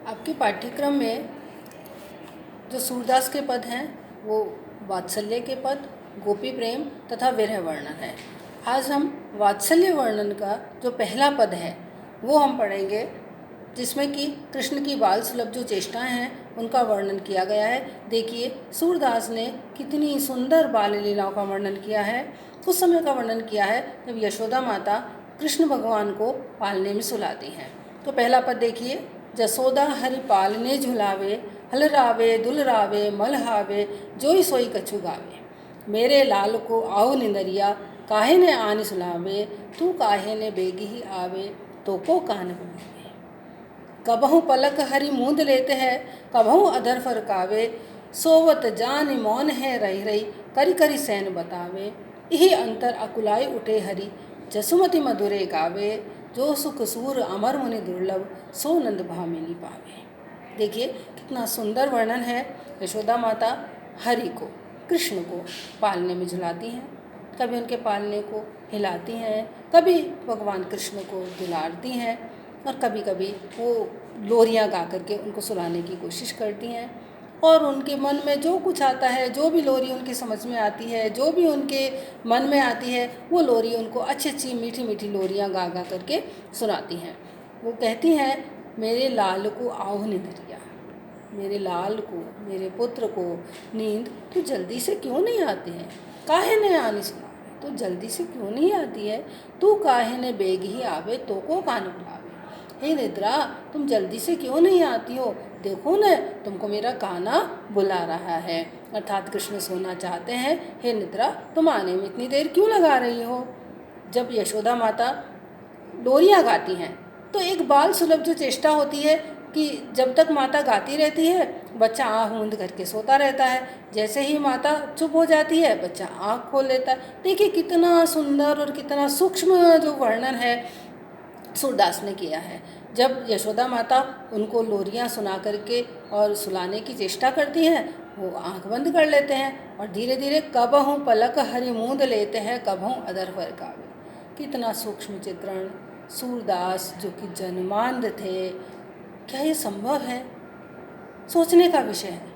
आपके पाठ्यक्रम में जो सूरदास के पद हैं वो वात्सल्य के पद, गोपी प्रेम तथा विरह वर्णन है। आज हम वात्सल्य वर्णन का जो पहला पद है वो हम पढ़ेंगे, जिसमें कि कृष्ण की बाल सुलभ जो चेष्टाएं हैं उनका वर्णन किया गया है। देखिए सूरदास ने कितनी सुंदर बाल लीलाओं का वर्णन किया है। उस समय का वर्णन किया है जब यशोदा माता कृष्ण भगवान को पालने में सुलाती हैं। तो पहला पद देखिए, जसोदा हरि पालने झुलावे, हलरावे दुलरावे मलहावे, जोई सोई कछु गावे। मेरे लाल को आओ निंदरिया, काहे ने आन सुलावे, तू काहे ने बेगी ही आवे, तो को कान बुलावे। कबहु पलक हरि मूंद लेते हैं, कबहु अधर फरकावे, सोवत जान मौन है रही रही, करी करी सैन बतावे। यही अंतर अकुलाई उठे हरि, जसुमति मधुरे गावे, जो सुख सूर अमर मुनि दुर्लभ, सो नंद भामिनी पावे। देखिए कितना सुंदर वर्णन है। यशोदा माता हरि को, कृष्ण को पालने में झुलाती हैं, कभी उनके पालने को हिलाती हैं, कभी भगवान कृष्ण को दुलारती हैं और कभी कभी वो लोरियां गा करके उनको सुलाने की कोशिश करती हैं। और उनके मन में जो कुछ आता है, जो भी लोरी उनकी समझ में आती है, जो भी उनके मन में आती है, वो लोरी उनको अच्छी अच्छी मीठी मीठी लोरियां गा गा करके सुनाती हैं। वो कहती हैं, मेरे लाल को आओ निंदरिया, मेरे लाल को, मेरे पुत्र को नींद तो जल्दी से क्यों नहीं आती है, काहे ने आनी सुनावे, तो जल्दी से क्यों नहीं आती है, तू काहे ने बेग ही आवे, तो को कान बुलावे। हे निद्रा, तुम जल्दी से क्यों नहीं आती हो, देखो न तुमको मेरा काना बुला रहा है। अर्थात कृष्ण सोना चाहते हैं। हे निद्रा, तुम आने में इतनी देर क्यों लगा रही हो। जब यशोदा माता लोरियां गाती हैं तो एक बाल सुलभ जो चेष्टा होती है कि जब तक माता गाती रहती है बच्चा आँख मूंद करके सोता रहता है, जैसे ही माता चुप हो जाती है बच्चा आँख खोल लेता है। देखिए कितना सुंदर और कितना सूक्ष्म जो वर्णन है सूरदास ने किया है। जब यशोदा माता उनको लोरियां सुना करके और सुलाने की चेष्टा करती हैं, वो आंख बंद कर लेते हैं और धीरे धीरे कबहु पलक हरि मूंद लेते हैं, कबहु अधर फरकावे। कितना सूक्ष्म चित्रण। सूरदास जो कि जन्मांध थे, क्या ये संभव है, सोचने का विषय है।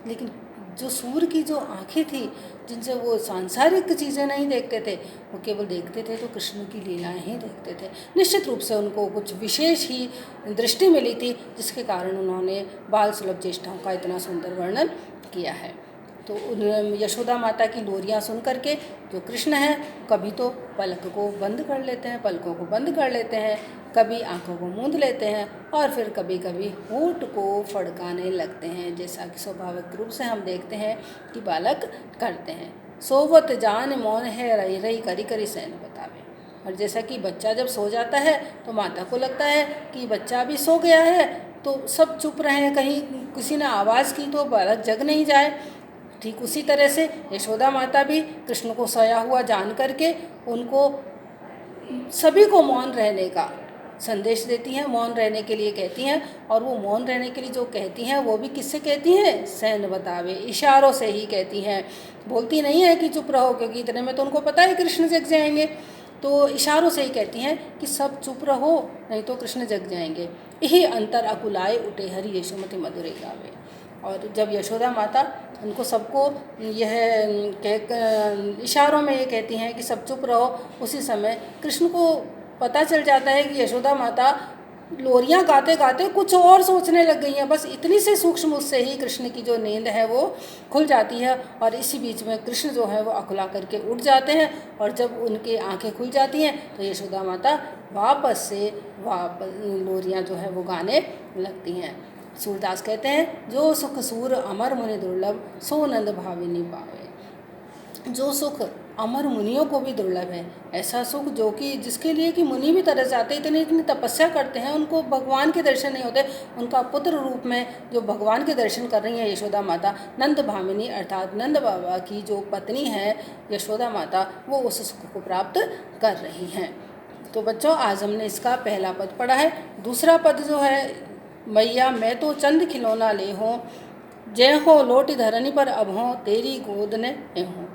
लेकिन जो सूर की जो आंखें थी, जिनसे वो सांसारिक चीज़ें नहीं देखते थे, वो केवल देखते थे तो कृष्ण की लीलाएं ही देखते थे। निश्चित रूप से उनको कुछ विशेष ही दृष्टि मिली थी, जिसके कारण उन्होंने बाल सुलभ चेष्टाओं का इतना सुंदर वर्णन किया है। तो यशोदा माता की लोरियां सुन करके जो कृष्ण हैं कभी तो पलक को बंद कर लेते हैं, पलकों को बंद कर लेते हैं, कभी आंखों को मूंद लेते हैं और फिर कभी कभी होठ को फड़काने लगते हैं, जैसा कि स्वाभाविक रूप से हम देखते हैं कि बालक करते हैं। सोवत जान मौन है रही रही, करी करी सैन बतावे। और जैसा कि बच्चा जब सो जाता है तो माता को लगता है कि बच्चा भी सो गया है, तो सब चुप रहें, कहीं किसी ने आवाज़ की तो बालक जग नहीं जाए। ठीक उसी तरह से यशोदा माता भी कृष्ण को सोया हुआ जान करके उनको सभी को मौन रहने का संदेश देती हैं, मौन रहने के लिए कहती हैं। और वो मौन रहने के लिए जो कहती हैं वो भी किससे कहती हैं, सैन बतावे, इशारों से ही कहती हैं। बोलती नहीं है कि चुप रहो, क्योंकि इतने में तो उनको पता है कृष्ण जग जाएंगे, तो इशारों से ही कहती हैं कि सब चुप रहो नहीं तो कृष्ण जग जाएंगे। यही अंतर अकुलाए उठे हरि, यशोमति मधुरे गावे। और जब यशोदा माता उनको सबको यह कह इशारों में ये कहती हैं कि सब चुप रहो, उसी समय कृष्ण को पता चल जाता है कि यशोदा माता लोरियां गाते गाते कुछ और सोचने लग गई हैं। बस इतनी से सूक्ष्म उससे ही कृष्ण की जो नींद है वो खुल जाती है और इसी बीच में कृष्ण जो है वो अकुला करके उठ जाते हैं। और जब उनकी आंखें खुल जाती हैं तो यशोदा माता वापस से लोरियां जो है वो गाने लगती हैं। सूरदास कहते हैं, जो सुख सूर अमर मुनि दुर्लभ, सो नंद भाविनी पावे। जो सुख अमर मुनियों को भी दुर्लभ है, ऐसा सुख जो कि जिसके लिए कि मुनि भी तरस जाते, इतनी इतनी तपस्या करते हैं, उनको भगवान के दर्शन नहीं होते। उनका पुत्र रूप में जो भगवान के दर्शन कर रही हैं यशोदा माता, नंद भामिनी अर्थात नंद बाबा की जो पत्नी है यशोदा माता, वो उस सुख को प्राप्त कर रही हैं। तो बच्चों आज हमने इसका पहला पद पढ़ा है। दूसरा पद जो है, मैया मैं तो चंद खिलौना ले हों, जय हो लोटी धरनी पर अब हों, तेरी गोद ने हों।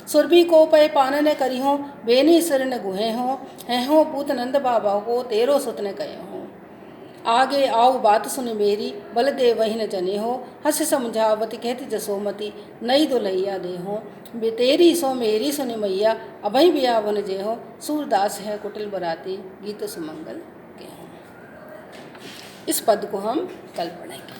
सुरभि को पय पान ने करी हों, बेनी सिर न गुहे हों, हैं हो पूत नंद बाबा को, तेरो सुत ने कहे हों। आगे आओ बात सुन मेरी, बल दे वही न जने हो। हस समझावत कहत जसोमती, नई दुलैया दे हो। तेरी सो मेरी सुन मैया, अभय बियावन जे हो। सूरदास है कुटिल बराती, गीत सुमंगल के हो। इस पद को हम कल पढ़ेंगे।